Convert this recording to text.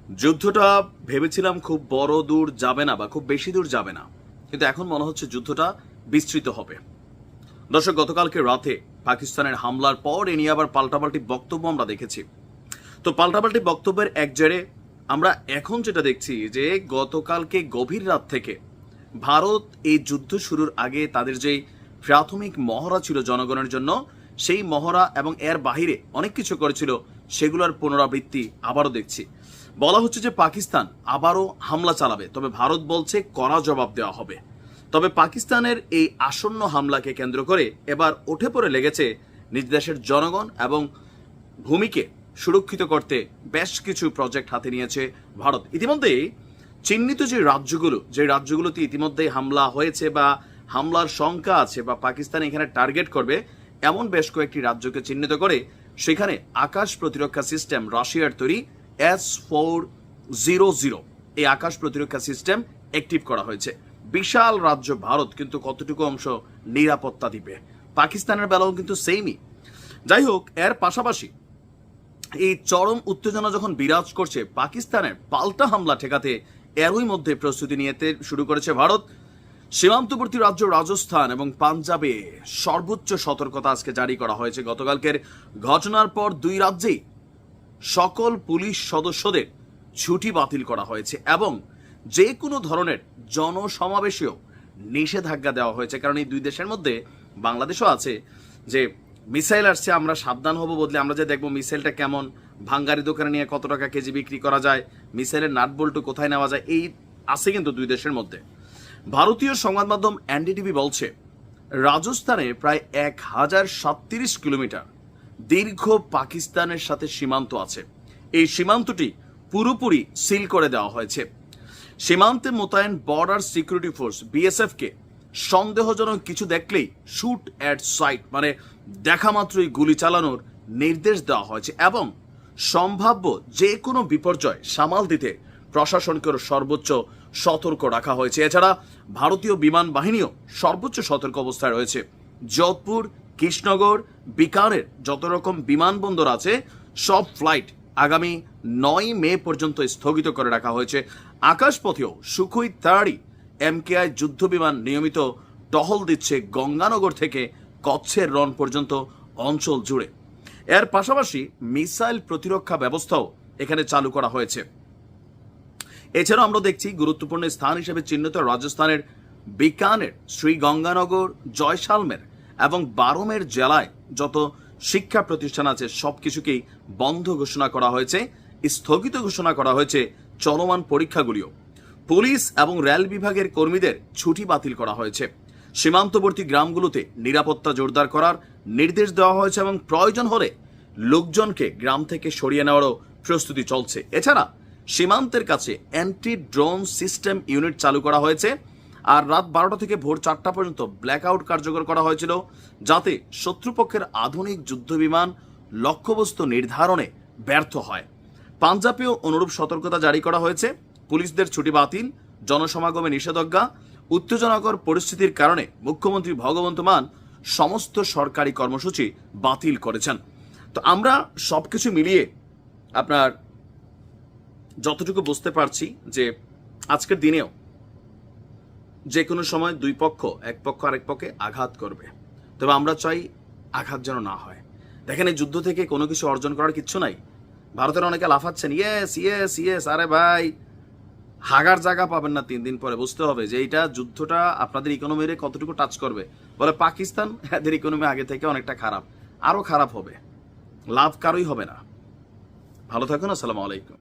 যুদ্ধটা ভেবেছিলাম খুব বড় দূর যাবে না বা খুব বেশি দূর যাবে না, কিন্তু এখন মনে হচ্ছে যুদ্ধটা বিস্তৃত হবে। দর্শক, গতকালকে রাতে পাকিস্তানের হামলার পর এ নিয়ে আবার পাল্টাপাল্টি বক্তব্য আমরা দেখেছি। তো পাল্টাপাল্টি বক্তব্যের এক জেরে আমরা এখন যেটা দেখছি যে গতকালকে গভীর রাত থেকে ভারত এই যুদ্ধ শুরুর আগে তাদের যেই প্রাথমিক মহড়া ছিল জনগণের জন্য, সেই মহড়া এবং এর বাহিরে অনেক কিছু করেছিল, সেগুলোর পুনরাবৃত্তি আবারও দেখছি। বলা হচ্ছে যে পাকিস্তান আবারও হামলা চালাবে, তবে ভারত বলছে কড়া জবাব দেওয়া হবে। তবে পাকিস্তানের এই আসন্ন হামলাকে কেন্দ্র করে এবার উঠে পড়ে লেগেছে নিজ দেশের জনগণ এবং ভূমিকে সুরক্ষিত করতে বেশ কিছু প্রজেক্ট হাতে নিয়েছে ভারত। ইতিমধ্যেই চিহ্নিত যে রাজ্যগুলোতে ইতিমধ্যেই হামলা হয়েছে বা হামলার শঙ্কা আছে বা পাকিস্তান এখানে টার্গেট করবে, এমন বেশ কয়েকটি রাজ্যকে চিহ্নিত করে সেখানে আকাশ প্রতিরক্ষা সিস্টেম রাশিয়ার তৈরি S-400 এই আকাশ প্রতিরক্ষা সিস্টেম অ্যাক্টিভ করা হয়েছে। বিশাল রাজ্য ভারত কিন্তু কতটুকু অংশ নিরাপত্তা দিবে, পাকিস্তানের বেলাও কিন্তু সেমই। যাই হোক, এর পাশাপাশি এই চরম উত্তেজনা যখন বিরাজ করছে, পাকিস্তানের পাল্টা হামলা ঠেকাতে এরই মধ্যে প্রস্তুতি নিতে শুরু করেছে ভারত। সীমান্তবর্তী রাজ্য রাজস্থান এবং পাঞ্জাবে সর্বোচ্চ সতর্কতা আজকে জারি করা হয়েছে। গতকালকের ঘটনার পর দুই রাজ্যেই সকল পুলিশ সদস্যদের ছুটি বাতিল করা হয়েছে এবং যে কোনো ধরনের জনসমাবেশেও নিষেধাজ্ঞা দেওয়া হয়েছে। কারণ এই দুই দেশের মধ্যে বাংলাদেশও আছে যে মিসাইল আসছে, আমরা সাবধান হব বদলে আমরা যে দেখবো মিসাইলটা কেমন, ভাঙ্গারি দোকানে নিয়ে কত টাকা কেজি বিক্রি করা যায়, মিসাইলের নাট বল্টু কোথায় নেওয়া যায়, এই আছে কিন্তু দুই দেশের মধ্যে। ভারতীয় সংবাদ মাধ্যম এনডিটিভি বলছে রাজস্থানে প্রায় 1037 কিলোমিটার দীর্ঘ পাকিস্তানের সাথে সীমান্ত আছে। এই সীমান্তটি পুরোপুরি সিল করে দেওয়া হয়েছে। সীমান্তে মোতায়েন বর্ডার সিকিউরিটি ফোর্স BSF কে সন্দেহজনক কিছু দেখলেই শুট অ্যাট সাইট মানে দেখা মাত্রই গুলি চালানোর নির্দেশ দেওয়া হয়েছে এবং সম্ভাব্য যে কোনো বিপর্যয় সামাল দিতে প্রশাসনকে সর্বোচ্চ সতর্ক রাখা হয়েছে। এছাড়া ভারতীয় বিমান বাহিনীও সর্বোচ্চ সতর্ক অবস্থায় রয়েছে। যোধপুর, কৃষ্ণনগর, বিকানের যত রকম বিমানবন্দর আছে সব ফ্লাইট আগামী 9 মে পর্যন্ত স্থগিত করে রাখা হয়েছে। আকাশপথেও সুখোই 30 MKI যুদ্ধ বিমান নিয়মিত টহল দিচ্ছে গঙ্গানগর থেকে কচ্ছের রণ পর্যন্ত অঞ্চল জুড়ে। এর পাশাপাশি মিসাইল প্রতিরক্ষা ব্যবস্থাও এখানে চালু করা হয়েছে। এছাড়াও আমরা দেখছি গুরুত্বপূর্ণ স্থান হিসেবে চিহ্নিত রাজস্থানের বিকানের, শ্রীগঙ্গানগর, জয়সালমের এবং বারমের জেলায় যত শিক্ষা প্রতিষ্ঠান আছে সবকিছুকেই বন্ধ ঘোষণা করা হয়েছে, স্থগিত ঘোষণা করা হয়েছে চলমান পরীক্ষাগুলিও। পুলিশ এবং রেল বিভাগের কর্মীদের ছুটি বাতিল করা হয়েছে। সীমান্তবর্তী গ্রামগুলোতে নিরাপত্তা জোরদার করার নির্দেশ দেওয়া হয়েছে এবং প্রয়োজন হলে লোকজনকে গ্রাম থেকে সরিয়ে নেওয়ারও প্রস্তুতি চলছে। এছাড়া সীমান্তের কাছে অ্যান্টি ড্রোন সিস্টেম ইউনিট চালু করা হয়েছে। আর রাত 12টা থেকে ভোর 4টা পর্যন্ত ব্ল্যাকআউট কার্যকর করা হয়েছিল, যাতে শত্রুপক্ষের আধুনিক যুদ্ধবিমান লক্ষ্যবস্তু নির্ধারণে ব্যর্থ হয়। পাঞ্জাবেও অনুরূপ সতর্কতা জারি করা হয়েছে। পুলিশদের ছুটি বাতিল, জনসমাগমে নিষেধাজ্ঞা। উত্তেজনাকর পরিস্থিতির কারণে মুখ্যমন্ত্রী ভগবন্ত মান সমস্ত সরকারি কর্মসূচি বাতিল করেছেন। তো আমরা সবকিছু মিলিয়ে আপনার যতটুকু বুঝতে পারছি যে আজকের দিনেও যে কোনো সময় দুই পক্ষ, এক পক্ষ আরেক পক্ষে আঘাত করবে, তবে আমরা চাই আঘাত যেন না হয়। দেখেন, এই যুদ্ধ থেকে কোনো কিছু অর্জন করার কিচ্ছু নাই। ভারতের অনেকে লাফাচ্ছেন, ইয়েস ইয়েস ইয়েস, আরে ভাই হাগার জায়গা পাবেন না 3 দিন পরে। বুঝতে হবে যে এইটা যুদ্ধটা আপনাদের ইকোনমিরে কতটুকু টাচ করবে। বলে পাকিস্তান, এদের ইকোনমি আগে থেকে অনেকটা খারাপ, আরো খারাপ হবে, লাভ কারোই হবে না। ভালো থাকুন, আসসালামু আলাইকুম।